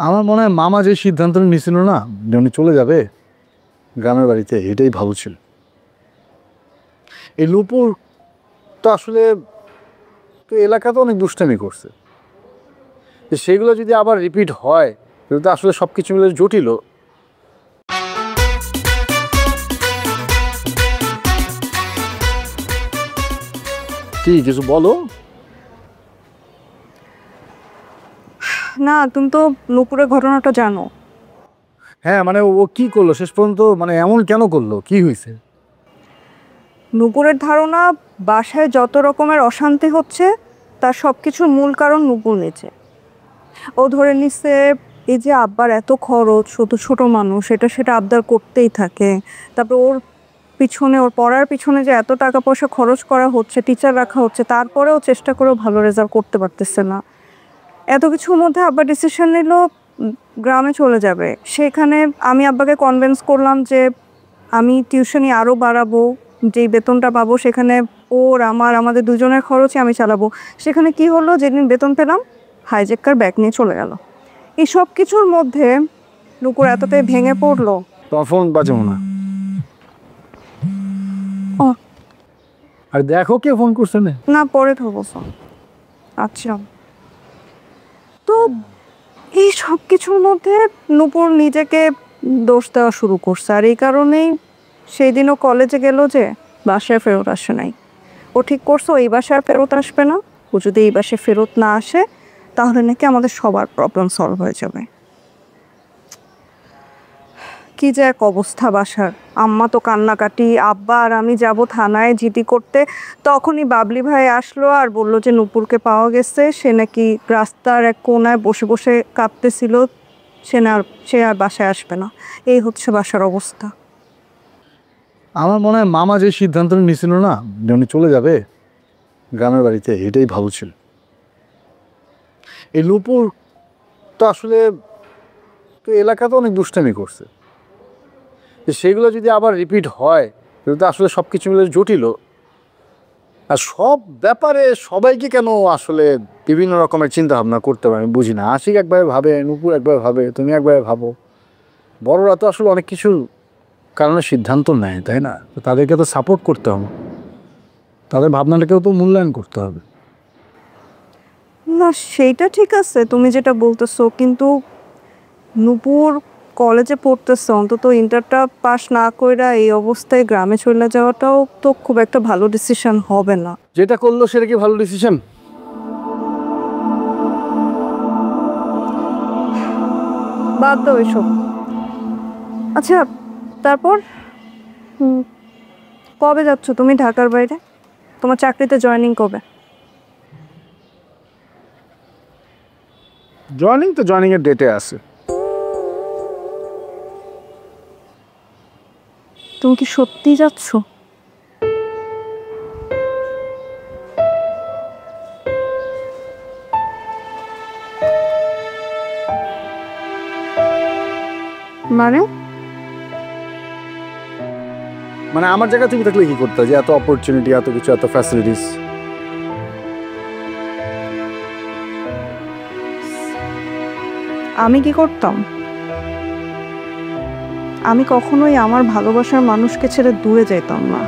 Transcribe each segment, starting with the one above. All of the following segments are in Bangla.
আমার মনে হয় মামা যে সিদ্ধান্ত নিয়েছিল না যে উনি চলে যাবে গ্রামের বাড়িতে, এটাই ভালো ছিল। এই নুপুর তো আসলে তো এলাকাতে অনেক দুষ্টামি করছে, সেগুলো যদি আবার রিপিট হয় তাহলে তো আসলে সব কিছু মিলে জটিল। কি কিছু বলো না, তুমি তো নুপুরের ঘটনাটা জানো। হ্যাঁ মানে ও কি করলো শেষ পর্যন্ত, মানে এমন কেন করলো, কি হয়েছে? নুপুরের ধারণা বাসায় যত রকমের অশান্তি হচ্ছে তার সব কিছুর মূল কারণ নুপুর নিচে। ও ধরে নিচ্ছে এই যে আব্বার এত খরচ, ছোট মানুষ সেটা আবদার করতেই থাকে। তারপর ওর পিছনে, ওর পড়ার পিছনে যে এত টাকা পয়সা খরচ করা হচ্ছে, টিচার রাখা হচ্ছে, তারপরেও চেষ্টা করেও ভালো রেজাল্ট করতে পারতেছে না। এত কিছুর মধ্যে আব্বা ডিসিশন নিল গ্রামে চলে যাবে। সেখানে আমি আব্বাকে কনভিন্স করলাম যে আমি টিউশনি আরও বাড়াবো, যেই বেতনটা পাবো সেখানে আমাদের দুজনের খরচই আমি চালাবো। সেখানে কি হলো, যেদিন বেতন পেলাম হাইজ্যাকার ব্যাগ নিয়ে চলে গেল। এই সব কিছুর মধ্যে নুপুর এতটাই ভেঙে পড়লো। তোমার ফোন বাজাবো না। আর দেখো কে ফোন করছে না, পরে ধরবো ফোন। আচ্ছা, তো এই সব কিছুর মধ্যে নুপুর নিজেকে দোষ দেওয়া শুরু করছে। আর এই কারণেই সেই দিনও কলেজে গেল যে বাসায় ফেরত আসে নাই। ও ঠিক করছে এই বাসায় ফেরত আসবে না। ও যদি এই বাসায় ফেরত না আসে তাহলে নাকি আমাদের সবার প্রবলেম সলভ হয়ে যাবে। কি যে এক অবস্থা বাসার। আম্মা তো কান্নাকাটি, আব্বা আর আমি যাব থানায় জিডি করতে। তখনই বাবলি ভাই আসলো আর বলল যে নুপুরকে পাওয়া গেছে। সে নাকি রাস্তার এক কোনায় বসে বসে কাঁদতেছিল। সে আর বাসায় আসবে না। এই হচ্ছে বাসার অবস্থা। আমার মনে হয় মামা যে সিদ্ধান্ত নিয়েছিল না যে উনি চলে যাবে গ্রামের বাড়িতে, এটাই ভালো ছিল। এই নুপুর তো আসলে তো এলাকাতে অনেক দুষ্টামি করছে, সেগুলো যদি আবার রিপিট হয় তাহলে তো আসলে সব কিছু মিলে জটিল। আর সব ব্যাপারে সবাইকে কেন আসলে বিভিন্ন রকমের চিন্তা ভাবনা করতে পারে আমি বুঝি না। আশিক একবারে ভাবে, নুপুর একবারে ভাবে, তুমি একবারে ভাবো। বড়রা তো আসলে অনেক কিছু কারণে সিদ্ধান্ত নেয়, তাই না? তো তাদেরকে তো সাপোর্ট করতে হবে, তাদের ভাবনাটাকেও তো মূল্যায়ন করতে হবে। না, সেইটা ঠিক আছে তুমি যেটা বলতেছো, কিন্তু নুপুর কলেজে পড়তেছে, অন্তত ইন্টারটা পাস না কইরা এই অবস্থায় গ্রামে চলে যাওয়াটাও তো খুব একটা ভালো ডিসিশন হবে না। যেটা করলো সেটা কি ভালো ডিসিশন? বাদ দাও এসব। আচ্ছা, তারপর কবে যাচ্ছ তুমি ঢাকার বাইরে? তোমার চাকরিতে জয়েনিং কবে? জয়েনিং এর ডেটে আছে। তুমি কি সত্যি যাচ্ছ? মানে মানে আমার জায়গায় তুমি থাকলে কি করতে, যে এত অপরচুনিটি, এত কিছু, এত ফ্যাসিলিটিস? আমি কি করতাম? আমি কখনোই আমার ভালোবাসার মানুষকে ছেড়ে দূরে যেতাম না।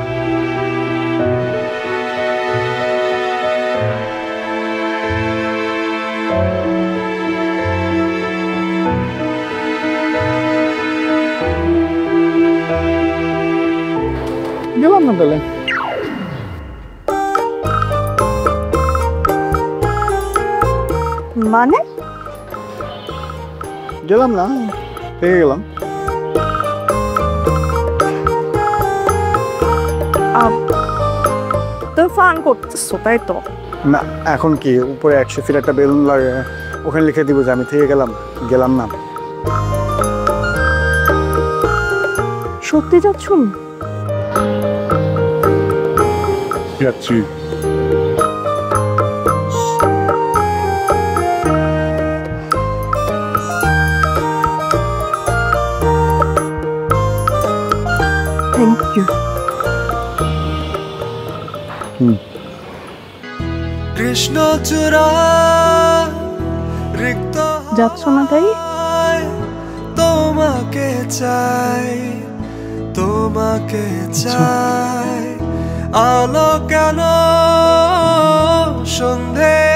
গেলাম না তাহলে। মানে গেলাম না, থেকে গেলাম। তো ফান করতেছো তাই তো? না, এখন কি উপরে 100 ফিট একটা বেলুন লাগে, ওখানে লিখে দিব যে আমি থেকে গেলাম, গেলাম না। সত্যি যাচ্ছ? যাচ্ছি। Thank you. কৃষ্ণ চূড়া রিক্ত যাচ্ছ না তাই? তোমাকে চাই, তোমাকে চাই। আলো কেন সন্ধে